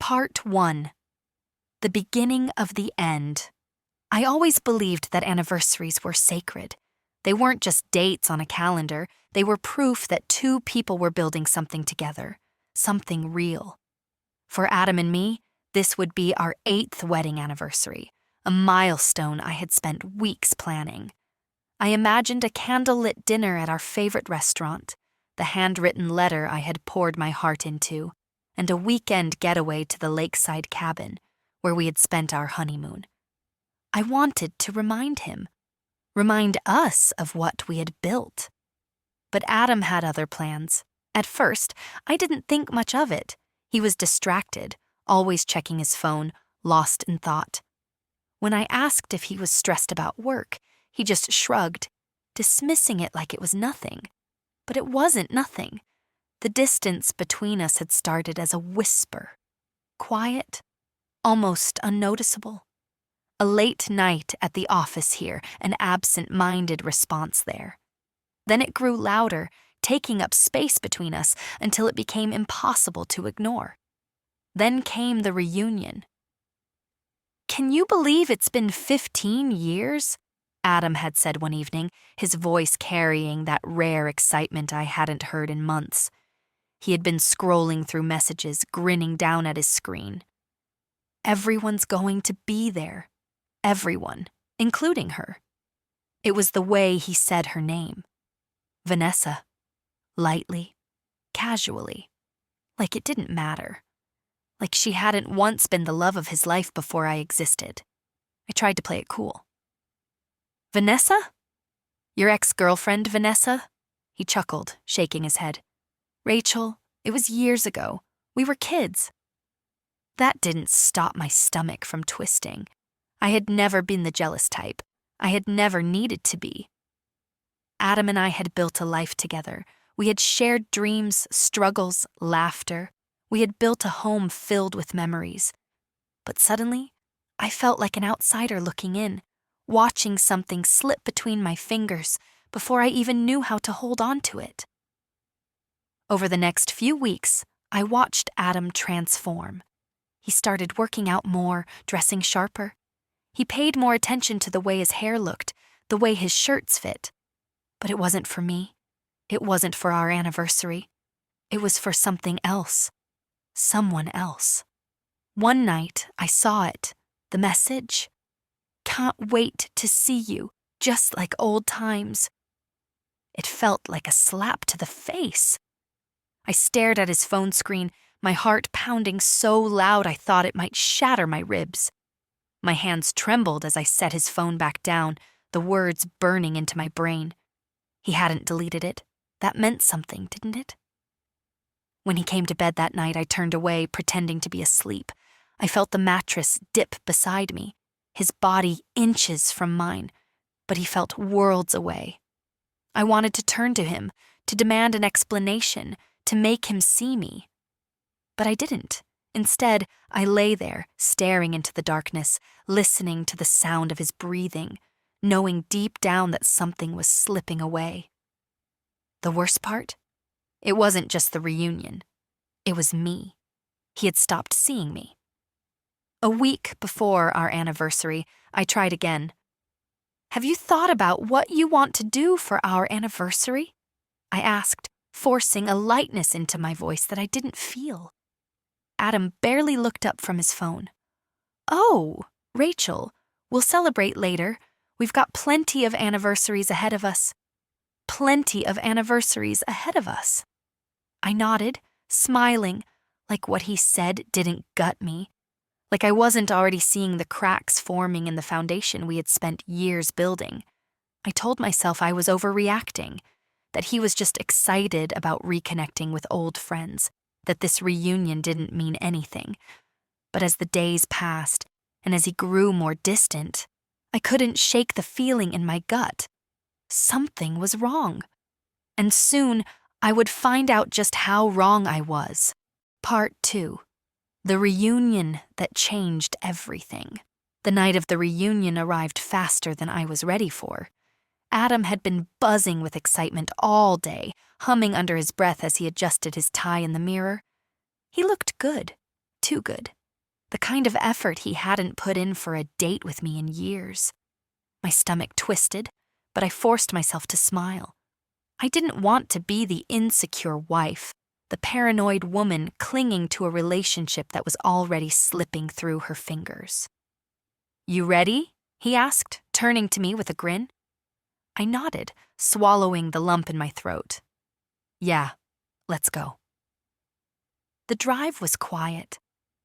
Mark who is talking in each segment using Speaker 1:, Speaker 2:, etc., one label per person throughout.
Speaker 1: Part 1. The beginning of the end. I always believed that anniversaries were sacred. They weren't just dates on a calendar, they were proof that two people were building something together, something real. For Adam and me, this would be our 8th wedding anniversary, a milestone I had spent weeks planning. I imagined a candlelit dinner at our favorite restaurant, the handwritten letter I had poured my heart into, and a weekend getaway to the lakeside cabin where we had spent our honeymoon. I wanted to remind us of what we had built. But Adam had other plans. At first, I didn't think much of it. He was distracted, always checking his phone, lost in thought. When I asked if he was stressed about work, he just shrugged, dismissing it like it was nothing. But it wasn't nothing. The distance between us had started as a whisper, quiet, almost unnoticeable. A late night at the office here, an absent-minded response there. Then it grew louder, taking up space between us until it became impossible to ignore. Then came the reunion. "Can you believe it's been 15 years?" Adam had said one evening, his voice carrying that rare excitement I hadn't heard in months. He had been scrolling through messages, grinning down at his screen. Everyone's going to be there. Everyone, including her. It was the way he said her name. Vanessa. Lightly, casually, like it didn't matter. Like she hadn't once been the love of his life before I existed. I tried to play it cool. "Vanessa? Your ex-girlfriend, Vanessa?" He chuckled, shaking his head. "Rachel, it was years ago. We were kids." That didn't stop my stomach from twisting. I had never been the jealous type. I had never needed to be. Adam and I had built a life together. We had shared dreams, struggles, laughter. We had built a home filled with memories. But suddenly, I felt like an outsider looking in, watching something slip between my fingers before I even knew how to hold on to it. Over the next few weeks, I watched Adam transform. He started working out more, dressing sharper. He paid more attention to the way his hair looked, the way his shirts fit. But it wasn't for me. It wasn't for our anniversary. It was for something else. Someone else. One night, I saw it. The message. "Can't wait to see you, just like old times." It felt like a slap to the face. I stared at his phone screen, my heart pounding so loud I thought it might shatter my ribs. My hands trembled as I set his phone back down, the words burning into my brain. He hadn't deleted it. That meant something, didn't it? When he came to bed that night, I turned away, pretending to be asleep. I felt the mattress dip beside me, his body inches from mine, but he felt worlds away. I wanted to turn to him, to demand an explanation, to make him see me. But I didn't. Instead, I lay there, staring into the darkness, listening to the sound of his breathing, knowing deep down that something was slipping away. The worst part? It wasn't just the reunion. It was me. He had stopped seeing me. A week before our anniversary, I tried again. "Have you thought about what you want to do for our anniversary?" I asked, forcing a lightness into my voice that I didn't feel. Adam barely looked up from his phone. "Oh, Rachel, we'll celebrate later. We've got plenty of anniversaries ahead of us." Plenty of anniversaries ahead of us. I nodded, smiling, like what he said didn't gut me, like I wasn't already seeing the cracks forming in the foundation we had spent years building. I told myself I was overreacting, that he was just excited about reconnecting with old friends, that this reunion didn't mean anything. But as the days passed, and as he grew more distant, I couldn't shake the feeling in my gut. Something was wrong. And soon, I would find out just how wrong I was. Part 2. The reunion that changed everything. The night of the reunion arrived faster than I was ready for. Adam had been buzzing with excitement all day, humming under his breath as he adjusted his tie in the mirror. He looked good, Too good. The kind of effort he hadn't put in for a date with me in years. My stomach twisted, but I forced myself to smile. I didn't want to be the insecure wife, the paranoid woman clinging to a relationship that was already slipping through her fingers. "You ready?" he asked, turning to me with a grin. I nodded, swallowing the lump in my throat. "Yeah, let's go." The drive was quiet,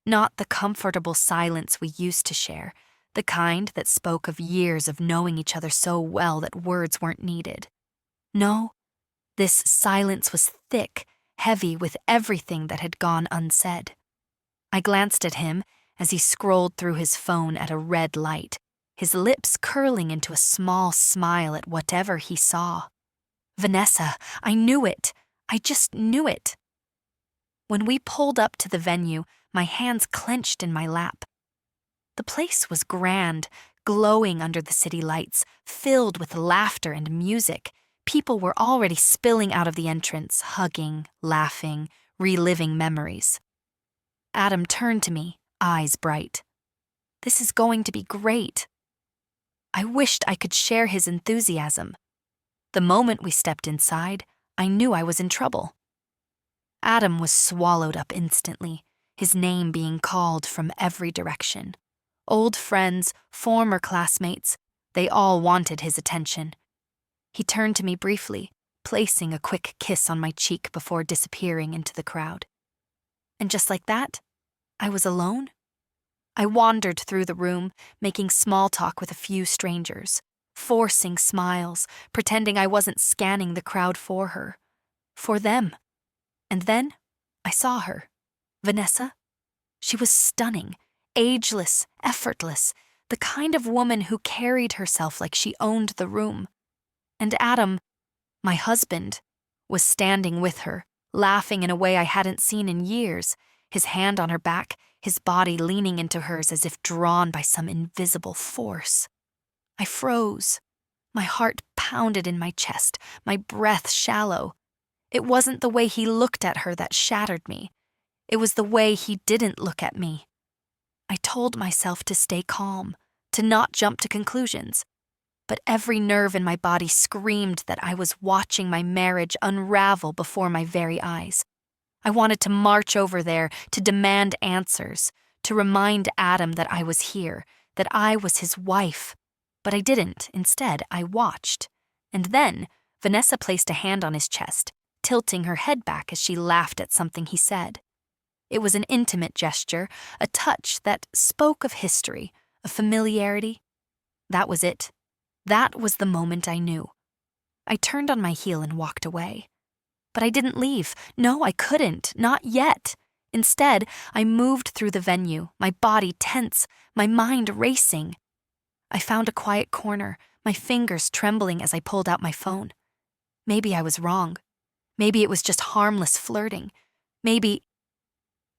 Speaker 1: not the comfortable silence we used to share, the kind that spoke of years of knowing each other so well that words weren't needed. No, this silence was thick, heavy with everything that had gone unsaid. I glanced at him as he scrolled through his phone at a red light, his lips curling into a small smile at whatever he saw. Vanessa, I knew it. I just knew it. When we pulled up to the venue, my hands clenched in my lap. The place was grand, glowing under the city lights, filled with laughter and music. People were already spilling out of the entrance, hugging, laughing, reliving memories. Adam turned to me, eyes bright. "This is going to be great." I wished I could share his enthusiasm. The moment we stepped inside, I knew I was in trouble. Adam was swallowed up instantly, his name being called from every direction. Old friends, former classmates, they all wanted his attention. He turned to me briefly, placing a quick kiss on my cheek before disappearing into the crowd. And just like that, I was alone. I wandered through the room, making small talk with a few strangers, forcing smiles, pretending I wasn't scanning the crowd for her. For them. And then I saw her. Vanessa. She was stunning, ageless, effortless, the kind of woman who carried herself like she owned the room. And Adam, my husband, was standing with her, laughing in a way I hadn't seen in years, his hand on her back, his body leaning into hers as if drawn by some invisible force. I froze. My heart pounded in my chest, my breath shallow. It wasn't the way he looked at her that shattered me. It was the way he didn't look at me. I told myself to stay calm, to not jump to conclusions. But every nerve in my body screamed that I was watching my marriage unravel before my very eyes. I wanted to march over there, to demand answers, to remind Adam that I was here, that I was his wife. But I didn't. Instead, I watched. And then, Vanessa placed a hand on his chest, tilting her head back as she laughed at something he said. It was an intimate gesture, a touch that spoke of history, of familiarity. That was it. That was the moment I knew. I turned on my heel and walked away. But I didn't leave. No, I couldn't. Not yet. Instead, I moved through the venue, my body tense, my mind racing. I found a quiet corner, my fingers trembling as I pulled out my phone. Maybe I was wrong. Maybe it was just harmless flirting. Maybe...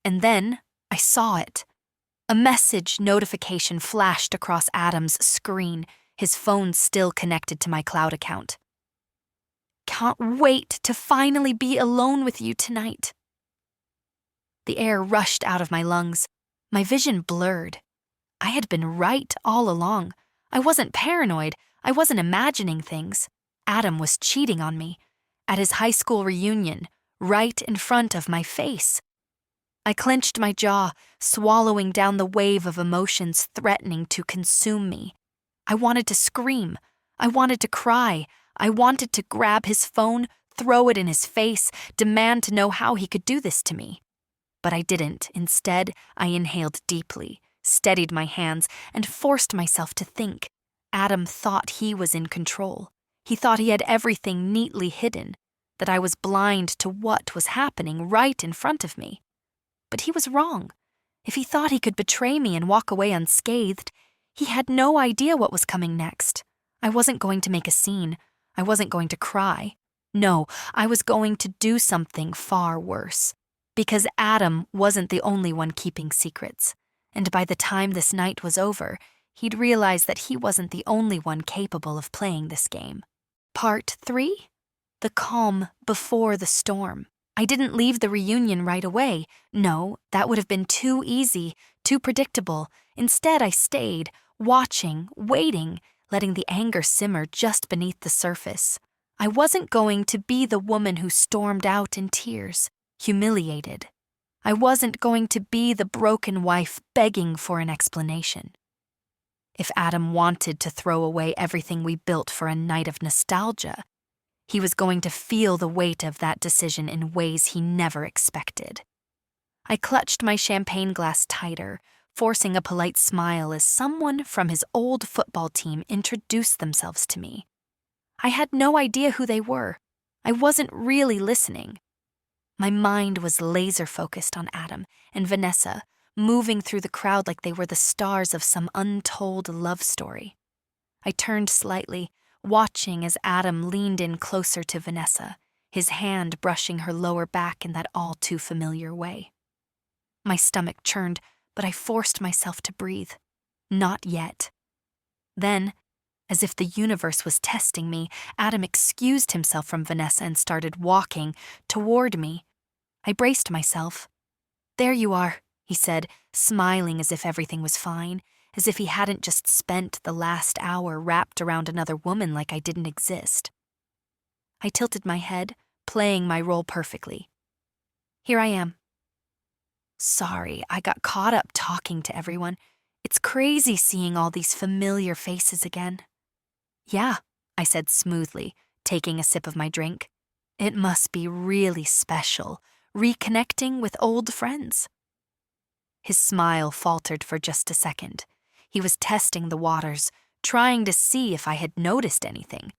Speaker 1: And then I saw it. A message notification flashed across Adam's screen, his phone still connected to my cloud account. "Can't wait to finally be alone with you tonight." The air rushed out of my lungs. My vision blurred. I had been right all along. I wasn't paranoid. I wasn't imagining things. Adam was cheating on me. At his high school reunion, right in front of my face. I clenched my jaw, swallowing down the wave of emotions threatening to consume me. I wanted to scream. I wanted to cry. I wanted to grab his phone, throw it in his face, demand to know how he could do this to me. But I didn't. Instead, I inhaled deeply, steadied my hands, and forced myself to think. Adam thought he was in control. He thought he had everything neatly hidden, that I was blind to what was happening right in front of me. But he was wrong. If he thought he could betray me and walk away unscathed, he had no idea what was coming next. I wasn't going to make a scene. I wasn't going to cry. No, I was going to do something far worse. Because Adam wasn't the only one keeping secrets. And by the time this night was over, he'd realized that he wasn't the only one capable of playing this game. Part 3? The calm before the storm. I didn't leave the reunion right away. No, that would have been too easy, too predictable. Instead, I stayed, watching, waiting, letting the anger simmer just beneath the surface. I wasn't going to be the woman who stormed out in tears, humiliated. I wasn't going to be the broken wife begging for an explanation. If Adam wanted to throw away everything we built for a night of nostalgia, he was going to feel the weight of that decision in ways he never expected. I clutched my champagne glass tighter, forcing a polite smile as someone from his old football team introduced themselves to me. I had no idea who they were. I wasn't really listening. My mind was laser-focused on Adam and Vanessa, moving through the crowd like they were the stars of some untold love story. I turned slightly, watching as Adam leaned in closer to Vanessa, his hand brushing her lower back in that all-too-familiar way. My stomach churned, but I forced myself to breathe. Not yet. Then, as if the universe was testing me, Adam excused himself from Vanessa and started walking toward me. I braced myself. "There you are," he said, smiling as if everything was fine, as if he hadn't just spent the last hour wrapped around another woman like I didn't exist. I tilted my head, playing my role perfectly. "Here I am." "Sorry, I got caught up talking to everyone. It's crazy seeing all these familiar faces again." "Yeah," I said smoothly, taking a sip of my drink. "It must be really special, reconnecting with old friends." His smile faltered for just a second. He was testing the waters, trying to see if I had noticed anything.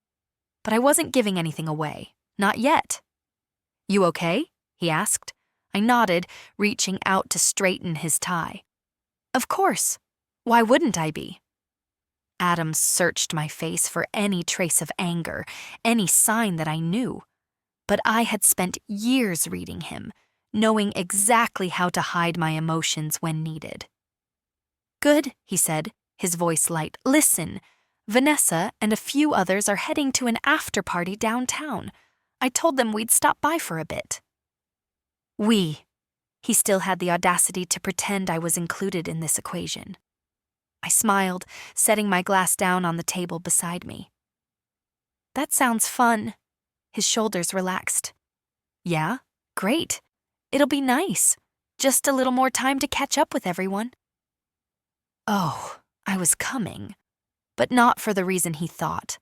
Speaker 1: But I wasn't giving anything away. Not yet. "You okay?" he asked. I nodded, reaching out to straighten his tie. "Of course. Why wouldn't I be?" Adam searched my face for any trace of anger, any sign that I knew. But I had spent years reading him, knowing exactly how to hide my emotions when needed. "Good," he said, his voice light. "Listen, Vanessa and a few others are heading to an after-party downtown. I told them we'd stop by for a bit." "We." He still had the audacity to pretend I was included in this equation. I smiled, setting my glass down on the table beside me. "That sounds fun." His shoulders relaxed. "Yeah? Great. It'll be nice. Just a little more time to catch up with everyone." Oh, I was coming, but not for the reason he thought.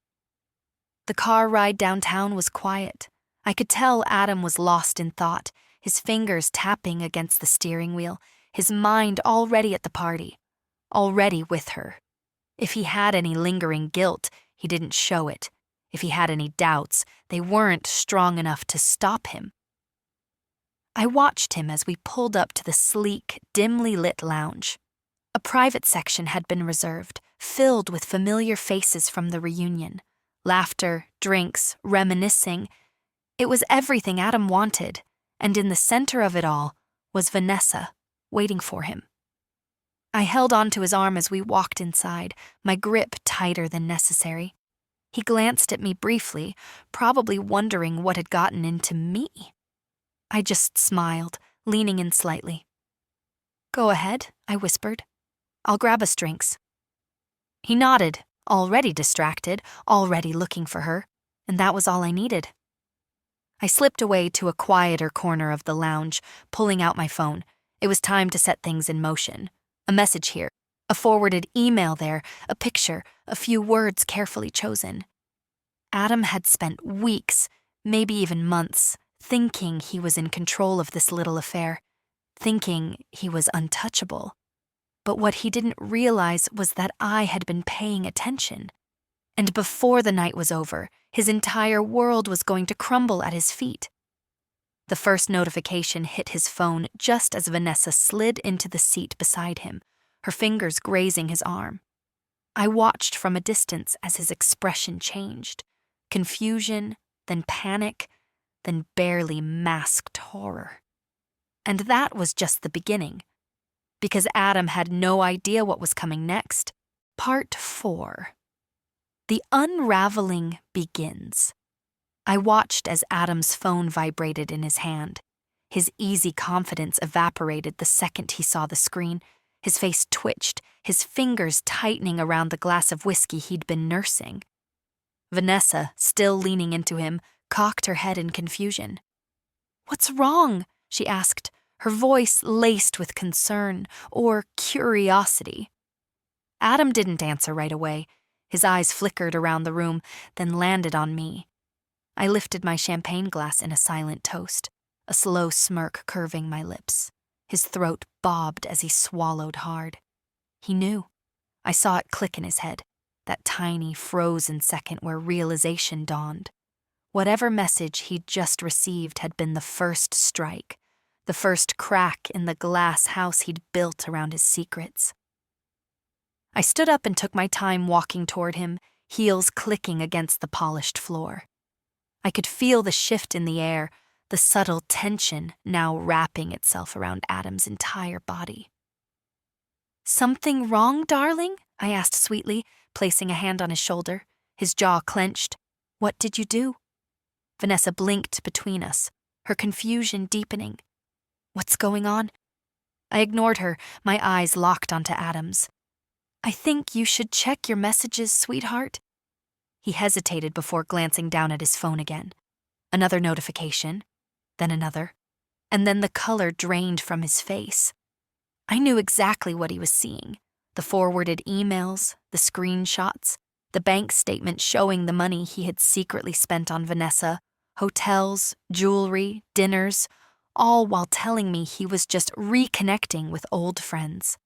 Speaker 1: The car ride downtown was quiet. I could tell Adam was lost in thought, his fingers tapping against the steering wheel, his mind already at the party, already with her. If he had any lingering guilt, he didn't show it. If he had any doubts, they weren't strong enough to stop him. I watched him as we pulled up to the sleek, dimly lit lounge. A private section had been reserved, filled with familiar faces from the reunion. Laughter, drinks, reminiscing. It was everything Adam wanted, and in the center of it all was Vanessa, waiting for him. I held onto his arm as we walked inside, my grip tighter than necessary. He glanced at me briefly, probably wondering what had gotten into me. I just smiled, leaning in slightly. "Go ahead," I whispered. "I'll grab us drinks." He nodded, already distracted, already looking for her, and that was all I needed. I slipped away to a quieter corner of the lounge, pulling out my phone. It was time to set things in motion. A message here, a forwarded email there, a picture, a few words carefully chosen. Adam had spent weeks, maybe even months, thinking he was in control of this little affair, thinking he was untouchable. But what he didn't realize was that I had been paying attention. And before the night was over, his entire world was going to crumble at his feet. The first notification hit his phone just as Vanessa slid into the seat beside him, her fingers grazing his arm. I watched from a distance as his expression changed. Confusion, then panic, then barely masked horror. And that was just the beginning. Because Adam had no idea what was coming next. Part 4. The unraveling begins. I watched as Adam's phone vibrated in his hand. His easy confidence evaporated the second he saw the screen. His face twitched, his fingers tightening around the glass of whiskey he'd been nursing. Vanessa, still leaning into him, cocked her head in confusion. "What's wrong?" she asked, her voice laced with concern or curiosity. Adam didn't answer right away. His eyes flickered around the room, then landed on me. I lifted my champagne glass in a silent toast, a slow smirk curving my lips. His throat bobbed as he swallowed hard. He knew. I saw it click in his head, that tiny, frozen second where realization dawned. Whatever message he'd just received had been the first strike, the first crack in the glass house he'd built around his secrets. I stood up and took my time walking toward him, heels clicking against the polished floor. I could feel the shift in the air, the subtle tension now wrapping itself around Adam's entire body. "Something wrong, darling?" I asked sweetly, placing a hand on his shoulder. His jaw clenched. "What did you do?" Vanessa blinked between us, her confusion deepening. "What's going on?" I ignored her, my eyes locked onto Adam's. "I think you should check your messages, sweetheart." He hesitated before glancing down at his phone again. Another notification, then another, and then the color drained from his face. I knew exactly what he was seeing. The forwarded emails, the screenshots, the bank statement showing the money he had secretly spent on Vanessa, hotels, jewelry, dinners, all while telling me he was just reconnecting with old friends.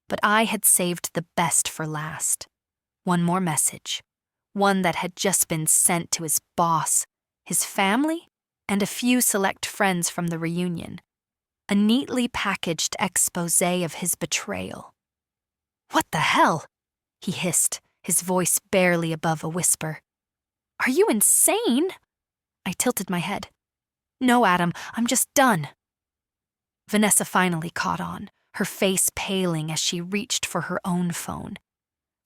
Speaker 1: But I had saved the best for last. One more message. One that had just been sent to his boss, his family, and a few select friends from the reunion. A neatly packaged expose of his betrayal. "What the hell?" he hissed, his voice barely above a whisper. "Are you insane?" I tilted my head. "No, Adam, I'm just done." Vanessa finally caught on, her face paling as she reached for her own phone.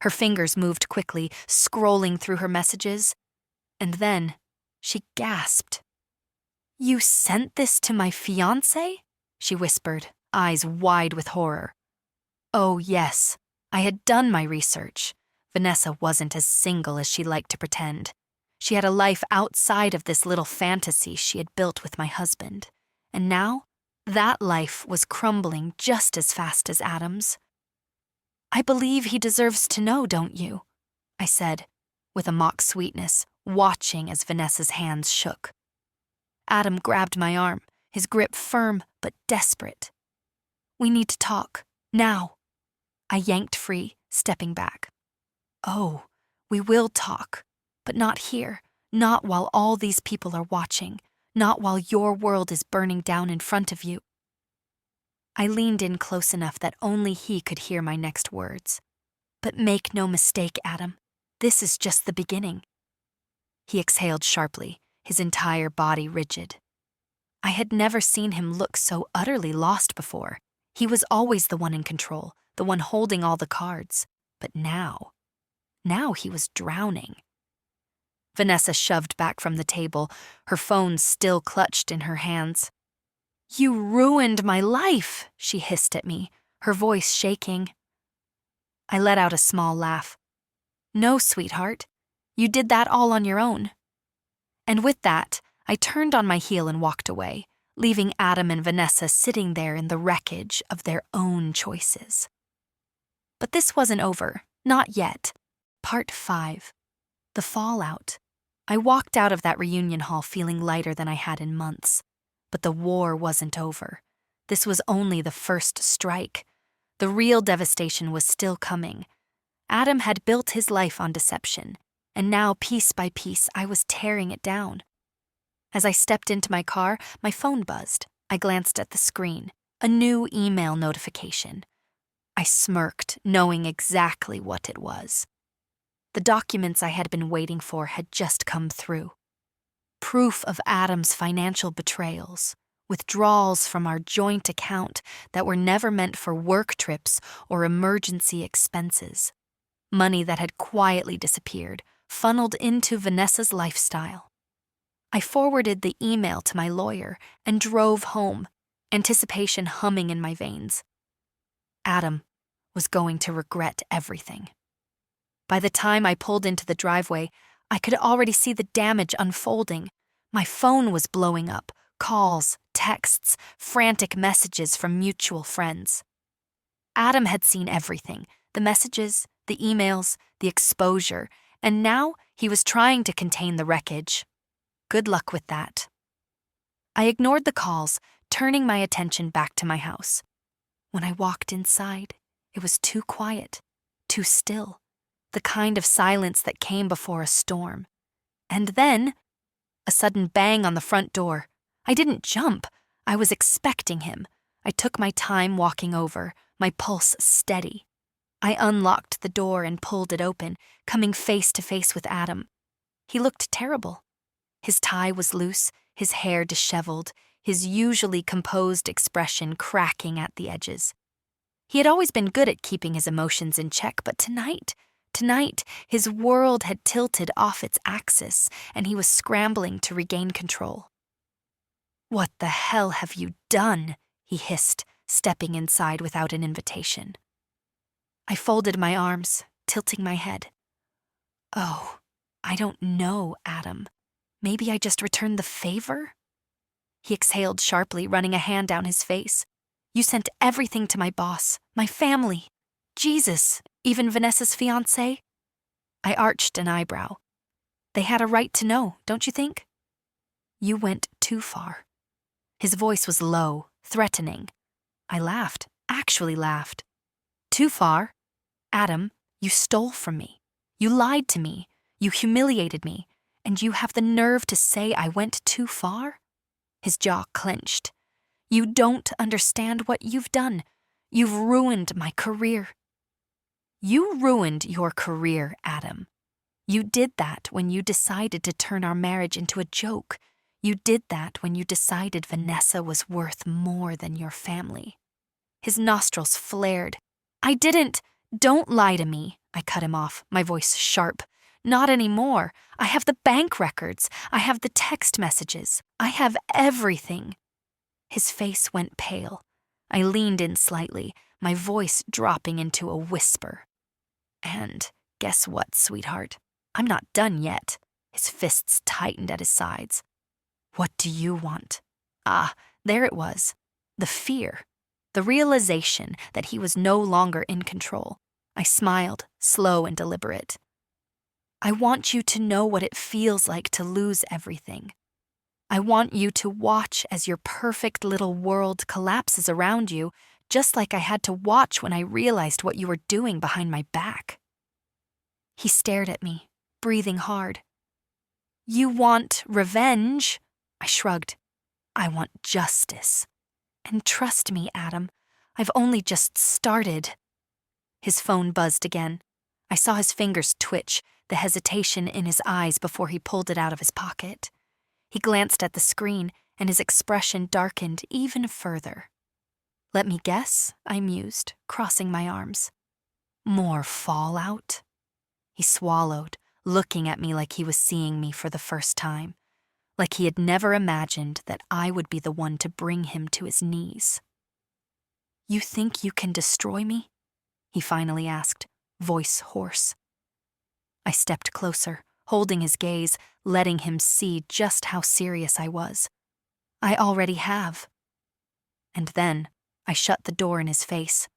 Speaker 1: Her fingers moved quickly, scrolling through her messages, and then she gasped. "You sent this to my fiancé?" she whispered, eyes wide with horror. Oh, yes, I had done my research. Vanessa wasn't as single as she liked to pretend. She had a life outside of this little fantasy she had built with my husband. And now, that life was crumbling just as fast as Adam's. "I believe he deserves to know, don't you?" I said, with a mock sweetness, watching as Vanessa's hands shook. Adam grabbed my arm, his grip firm but desperate. "We need to talk, now." I yanked free, stepping back. "Oh, we will talk, but not here, not while all these people are watching, not while your world is burning down in front of you." I leaned in close enough that only he could hear my next words. "But make no mistake, Adam, this is just the beginning." He exhaled sharply, his entire body rigid. I had never seen him look so utterly lost before. He was always the one in control, the one holding all the cards. But now he was drowning. Vanessa shoved back from the table, her phone still clutched in her hands. "You ruined my life," she hissed at me, her voice shaking. I let out a small laugh. "No, sweetheart, you did that all on your own." And with that, I turned on my heel and walked away, leaving Adam and Vanessa sitting there in the wreckage of their own choices. But this wasn't over, not yet. Part 5. The fallout. I walked out of that reunion hall feeling lighter than I had in months. But the war wasn't over. This was only the first strike. The real devastation was still coming. Adam had built his life on deception, and now piece by piece I was tearing it down. As I stepped into my car, my phone buzzed. I glanced at the screen. A new email notification. I smirked, knowing exactly what it was. The documents I had been waiting for had just come through. Proof of Adam's financial betrayals, withdrawals from our joint account that were never meant for work trips or emergency expenses. Money that had quietly disappeared, funneled into Vanessa's lifestyle. I forwarded the email to my lawyer and drove home, anticipation humming in my veins. Adam was going to regret everything. By the time I pulled into the driveway, I could already see the damage unfolding. My phone was blowing up, calls, texts, frantic messages from mutual friends. Adam had seen everything, the messages, the emails, the exposure, and now he was trying to contain the wreckage. Good luck with that. I ignored the calls, turning my attention back to my house. When I walked inside, it was too quiet, too still, the kind of silence that came before a storm. And then, a sudden bang on the front door. I didn't jump. I was expecting him. I took my time walking over, my pulse steady. I unlocked the door and pulled it open, coming face to face with Adam. He looked terrible. His tie was loose, his hair disheveled, his usually composed expression cracking at the edges. He had always been good at keeping his emotions in check, but tonight, his world had tilted off its axis, and he was scrambling to regain control. "What the hell have you done?" he hissed, stepping inside without an invitation. I folded my arms, tilting my head. "Oh, I don't know, Adam. Maybe I just returned the favor?" He exhaled sharply, running a hand down his face. "You sent everything to my boss, my family. Jesus, even Vanessa's fiancé?" I arched an eyebrow. "They had a right to know, don't you think?" "You went too far." His voice was low, threatening. I laughed, actually laughed. "Too far? Adam, you stole from me. You lied to me. You humiliated me. And you have the nerve to say I went too far?" His jaw clenched. "You don't understand what you've done. You've ruined my career." "You ruined your career, Adam. You did that when you decided to turn our marriage into a joke. You did that when you decided Vanessa was worth more than your family." His nostrils flared. "I didn't. Don't lie to me," I cut him off, my voice sharp. "Not anymore. I have the bank records. I have the text messages. I have everything." His face went pale. I leaned in slightly, my voice dropping into a whisper. "And guess what, sweetheart? I'm not done yet." His fists tightened at his sides. "What do you want?" Ah, there it was. The fear. The realization that he was no longer in control. I smiled, slow and deliberate. "I want you to know what it feels like to lose everything. I want you to watch as your perfect little world collapses around you, just like I had to watch when I realized what you were doing behind my back." He stared at me, breathing hard. "You want revenge?" I shrugged. "I want justice. And trust me, Adam, I've only just started." His phone buzzed again. I saw his fingers twitch, the hesitation in his eyes before he pulled it out of his pocket. He glanced at the screen, and his expression darkened even further. "Let me guess," I mused, crossing my arms. "More fallout?" He swallowed, looking at me like he was seeing me for the first time, like he had never imagined that I would be the one to bring him to his knees. "You think you can destroy me?" he finally asked, voice hoarse. I stepped closer, holding his gaze, letting him see just how serious I was. "I already have." And then I shut the door in his face.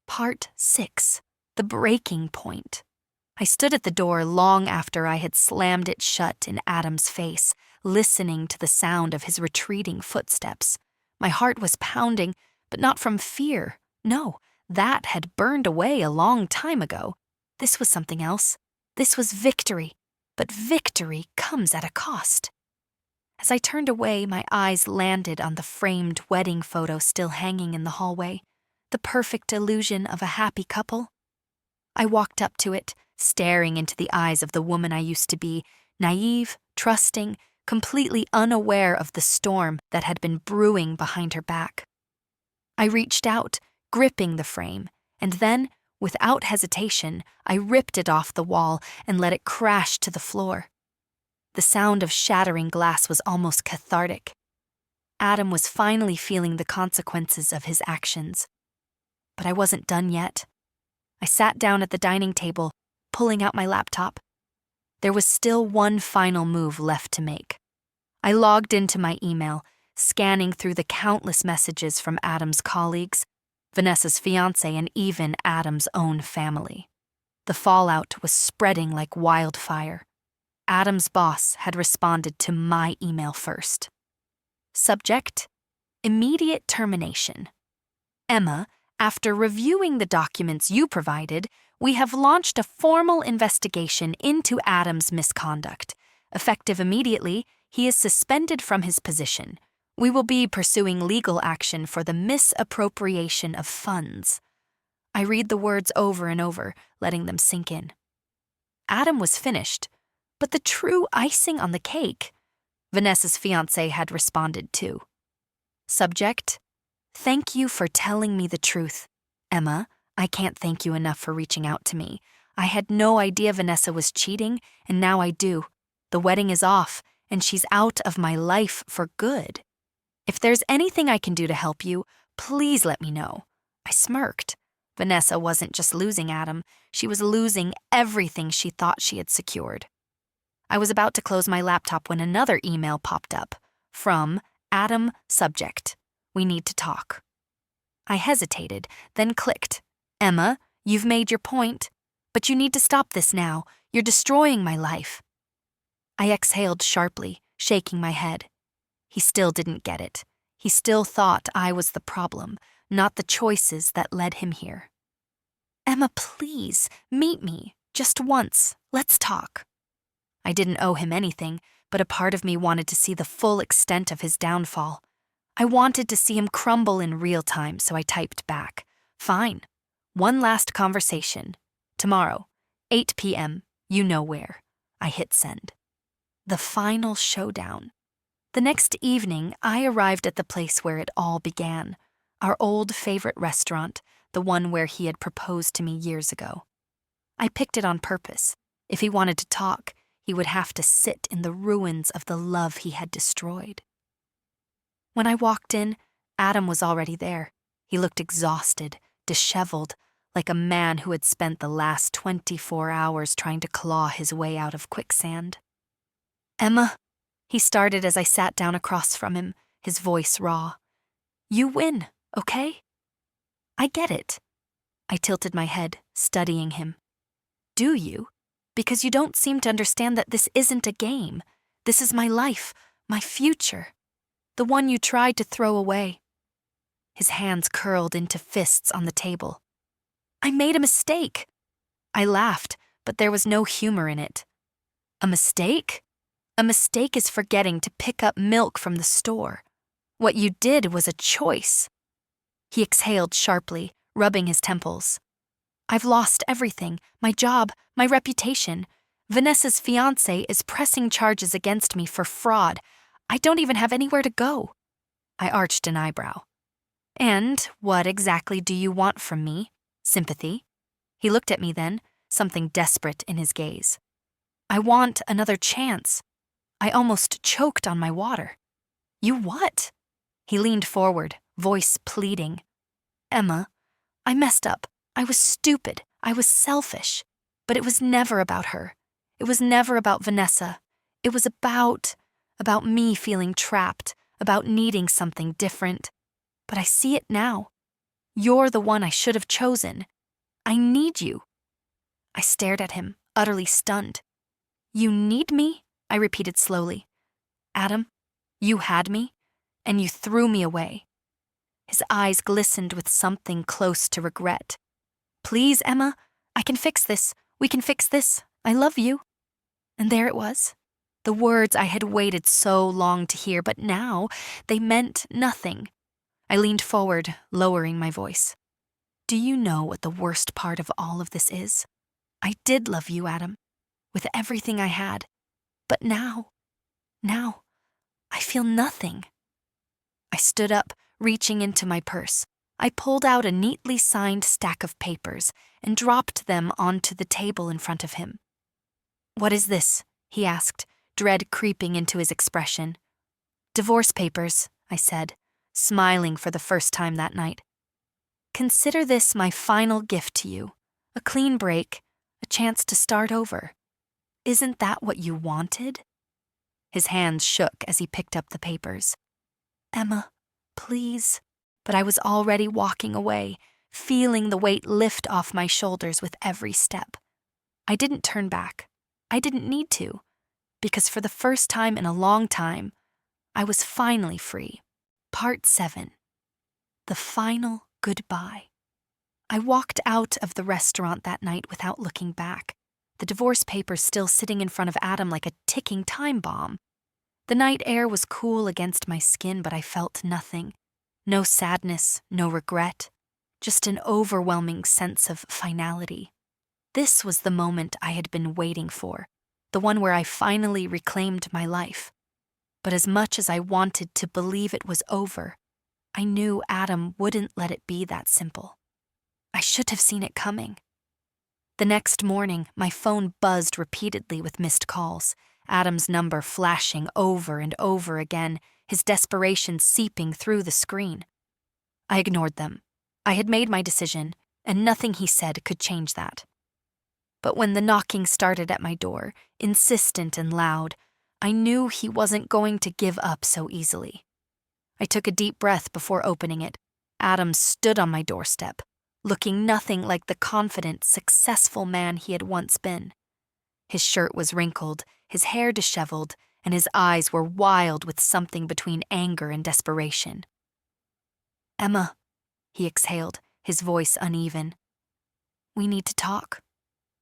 Speaker 1: Part 6. The breaking point. I stood at the door long after I had slammed it shut in Adam's face, listening to the sound of his retreating footsteps. My heart was pounding, but not from fear. No, that had burned away a long time ago. This was something else. This was victory, but victory comes at a cost. As I turned away, my eyes landed on the framed wedding photo still hanging in the hallway, the perfect illusion of a happy couple. I walked up to it, staring into the eyes of the woman I used to be, naive, trusting, completely unaware of the storm that had been brewing behind her back. I reached out, gripping the frame, and then, without hesitation, I ripped it off the wall and let it crash to the floor. The sound of shattering glass was almost cathartic. Adam was finally feeling the consequences of his actions. But I wasn't done yet. I sat down at the dining table, pulling out my laptop. There was still one final move left to make. I logged into my email, scanning through the countless messages from Adam's colleagues, Vanessa's fiancé, and even Adam's own family. The fallout was spreading like wildfire. Adam's boss had responded to my email first. Subject: immediate termination. Emma, after reviewing the documents you provided, we have launched a formal investigation into Adam's misconduct. Effective immediately, he is suspended from his position. We will be pursuing legal action for the misappropriation of funds. I read the words over and over, letting them sink in. Adam was finished, but the true icing on the cake, Vanessa's fiancé had responded too. Subject: thank you for telling me the truth. Emma, I can't thank you enough for reaching out to me. I had no idea Vanessa was cheating, and now I do. The wedding is off, and she's out of my life for good. If there's anything I can do to help you, please let me know. I smirked. Vanessa wasn't just losing Adam, she was losing everything she thought she had secured. I was about to close my laptop when another email popped up. From Adam, subject: we need to talk. I hesitated, then clicked. Emma, you've made your point, but you need to stop this now. You're destroying my life. I exhaled sharply, shaking my head. He still didn't get it. He still thought I was the problem, not the choices that led him here. Emma, please, meet me. Just once. Let's talk. I didn't owe him anything, but a part of me wanted to see the full extent of his downfall. I wanted to see him crumble in real time, so I typed back. Fine. One last conversation. Tomorrow, 8 p.m., you know where. I hit send. The final showdown. The next evening, I arrived at the place where it all began, our old favorite restaurant, the one where he had proposed to me years ago. I picked it on purpose. If he wanted to talk, he would have to sit in the ruins of the love he had destroyed. When I walked in, Adam was already there. He looked exhausted, disheveled, like a man who had spent the last 24 hours trying to claw his way out of quicksand. Emma, he started as I sat down across from him, his voice raw. You win, okay? I get it. I tilted my head, studying him. Do you? Because you don't seem to understand that this isn't a game. This is my life, my future. The one you tried to throw away. His hands curled into fists on the table. I made a mistake. I laughed, but there was no humor in it. A mistake? A mistake is forgetting to pick up milk from the store. What you did was a choice. He exhaled sharply, rubbing his temples. I've lost everything, my job, my reputation. Vanessa's fiancé is pressing charges against me for fraud. I don't even have anywhere to go. I arched an eyebrow. And what exactly do you want from me? Sympathy? He looked at me then, something desperate in his gaze. I want another chance. I almost choked on my water. You what? He leaned forward, voice pleading. Emma, I messed up. I was stupid. I was selfish. But it was never about her. It was never about Vanessa. It was about me feeling trapped, about needing something different. But I see it now. You're the one I should have chosen. I need you. I stared at him, utterly stunned. You need me? I repeated slowly. Adam, you had me, and you threw me away. His eyes glistened with something close to regret. Please, Emma, I can fix this. We can fix this. I love you. And there it was. The words I had waited so long to hear, but now they meant nothing. I leaned forward, lowering my voice. Do you know what the worst part of all of this is? I did love you, Adam, with everything I had. But now, I feel nothing. I stood up, reaching into my purse. I pulled out a neatly signed stack of papers and dropped them onto the table in front of him. What is this? He asked, dread creeping into his expression. "Divorce papers," I said, smiling for the first time that night. "Consider this my final gift to you, a clean break, a chance to start over. Isn't that what you wanted?" His hands shook as he picked up the papers. "Emma, please." But I was already walking away, feeling the weight lift off my shoulders with every step. I didn't turn back. I didn't need to, because for the first time in a long time, I was finally free. Part 7. The final goodbye. I walked out of the restaurant that night without looking back, the divorce papers still sitting in front of Adam like a ticking time bomb. The night air was cool against my skin, but I felt nothing. No sadness, no regret, just an overwhelming sense of finality. This was the moment I had been waiting for, the one where I finally reclaimed my life. But as much as I wanted to believe it was over, I knew Adam wouldn't let it be that simple. I should have seen it coming. The next morning, my phone buzzed repeatedly with missed calls, Adam's number flashing over and over again, his desperation seeping through the screen. I ignored them. I had made my decision, and nothing he said could change that. But when the knocking started at my door, insistent and loud, I knew he wasn't going to give up so easily. I took a deep breath before opening it. Adam stood on my doorstep, looking nothing like the confident, successful man he had once been. His shirt was wrinkled, his hair disheveled, and his eyes were wild with something between anger and desperation. "Emma," he exhaled, his voice uneven. "We need to talk."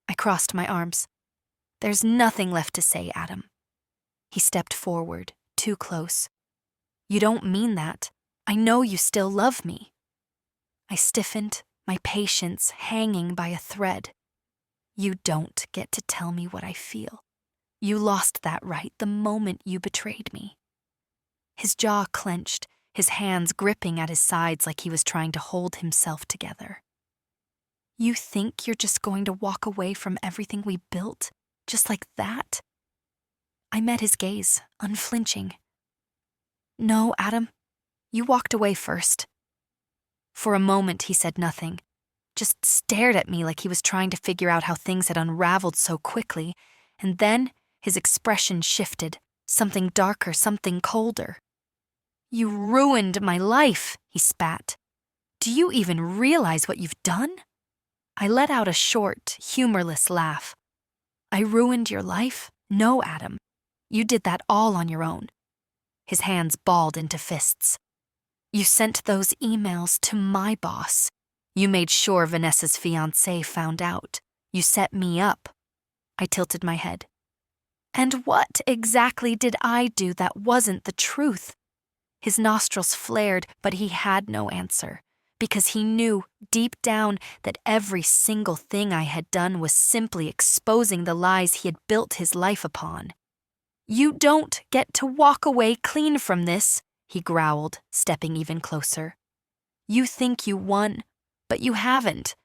Speaker 1: I crossed my arms. "There's nothing left to say, Adam." He stepped forward, too close. "You don't mean that. I know you still love me." I stiffened, my patience hanging by a thread. "You don't get to tell me what I feel. You lost that right the moment you betrayed me." His jaw clenched, his hands gripping at his sides like he was trying to hold himself together. "You think you're just going to walk away from everything we built, just like that?" I met his gaze, unflinching. "No, Adam, you walked away first." For a moment, he said nothing, just stared at me like he was trying to figure out how things had unraveled so quickly, and then his expression shifted, something darker, something colder. "You ruined my life," he spat. "Do you even realize what you've done?" I let out a short, humorless laugh. "I ruined your life? No, Adam. You did that all on your own." His hands balled into fists. "You sent those emails to my boss. You made sure Vanessa's fiancé found out. You set me up." I tilted my head. "And what exactly did I do that wasn't the truth?" His nostrils flared, but he had no answer, because he knew, deep down, that every single thing I had done was simply exposing the lies he had built his life upon. "You don't get to walk away clean from this," he growled, stepping even closer. "You think you won, but you haven't.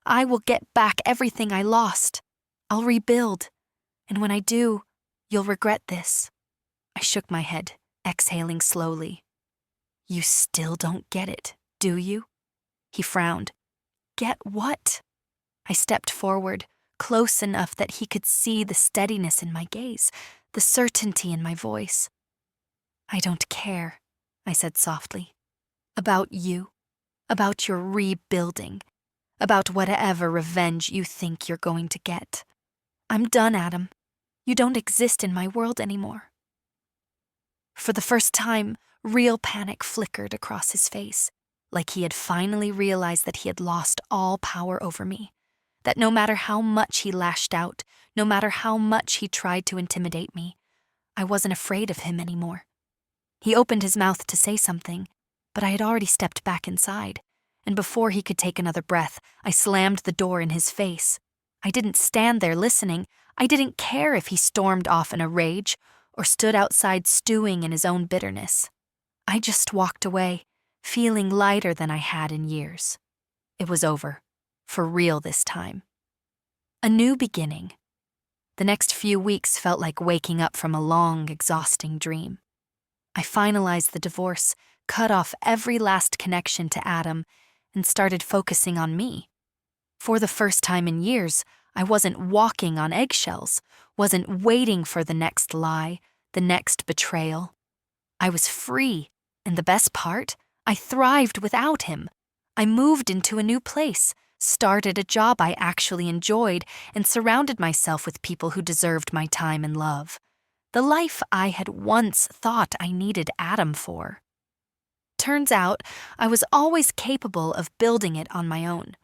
Speaker 1: I will get back everything I lost. I'll rebuild. And when I do, you'll regret this." I shook my head, exhaling slowly. "You still don't get it, do you?" He frowned. "Get what?" I stepped forward, close enough that he could see the steadiness in my gaze, the certainty in my voice. "I don't care," I said softly. "About you, about your rebuilding, about whatever revenge you think you're going to get. I'm done, Adam. You don't exist in my world anymore." For the first time, real panic flickered across his face, like he had finally realized that he had lost all power over me, that no matter how much he lashed out, no matter how much he tried to intimidate me, I wasn't afraid of him anymore. He opened his mouth to say something, but I had already stepped back inside, and before he could take another breath, I slammed the door in his face. I didn't stand there listening. I didn't care if he stormed off in a rage or stood outside stewing in his own bitterness. I just walked away, feeling lighter than I had in years. It was over, for real this time. A new beginning. The next few weeks felt like waking up from a long, exhausting dream. I finalized the divorce, cut off every last connection to Adam, and started focusing on me. For the first time in years, I wasn't walking on eggshells, wasn't waiting for the next lie, the next betrayal. I was free, and the best part, I thrived without him. I moved into a new place, started a job I actually enjoyed, and surrounded myself with people who deserved my time and love. The life I had once thought I needed Adam for. Turns out, I was always capable of building it on my own.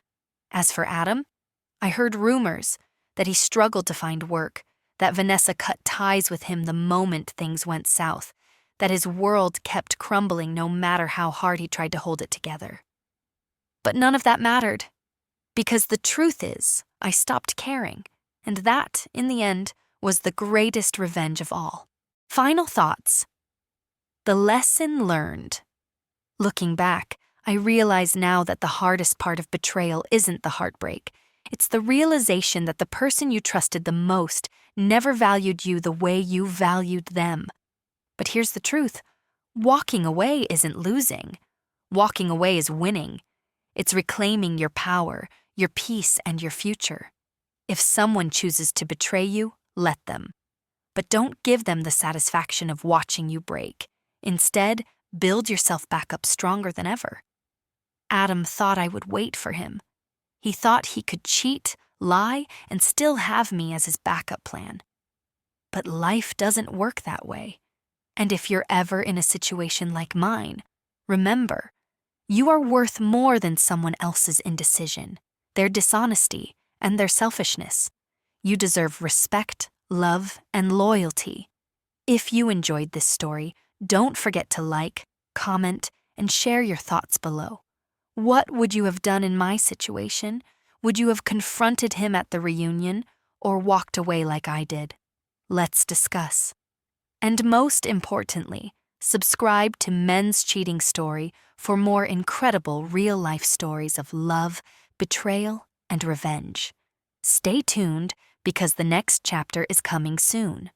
Speaker 1: As for Adam, I heard rumors that he struggled to find work, that Vanessa cut ties with him the moment things went south, that his world kept crumbling no matter how hard he tried to hold it together. But none of that mattered, because the truth is, I stopped caring, and that, in the end, was the greatest revenge of all. Final thoughts. The lesson learned. Looking back, I realize now that the hardest part of betrayal isn't the heartbreak. It's the realization that the person you trusted the most never valued you the way you valued them. But here's the truth. Walking away isn't losing. Walking away is winning. It's reclaiming your power, your peace, and your future. If someone chooses to betray you, let them. But don't give them the satisfaction of watching you break. Instead, build yourself back up stronger than ever. Adam thought I would wait for him. He thought he could cheat, lie, and still have me as his backup plan. But life doesn't work that way. And if you're ever in a situation like mine, remember, you are worth more than someone else's indecision, their dishonesty, and their selfishness. You deserve respect, love, and loyalty. If you enjoyed this story, don't forget to like, comment, and share your thoughts below. What would you have done in my situation? Would you have confronted him at the reunion or walked away like I did? Let's discuss. And most importantly, subscribe to Men's Cheating Story for more incredible real-life stories of love, betrayal, and revenge. Stay tuned because the next chapter is coming soon.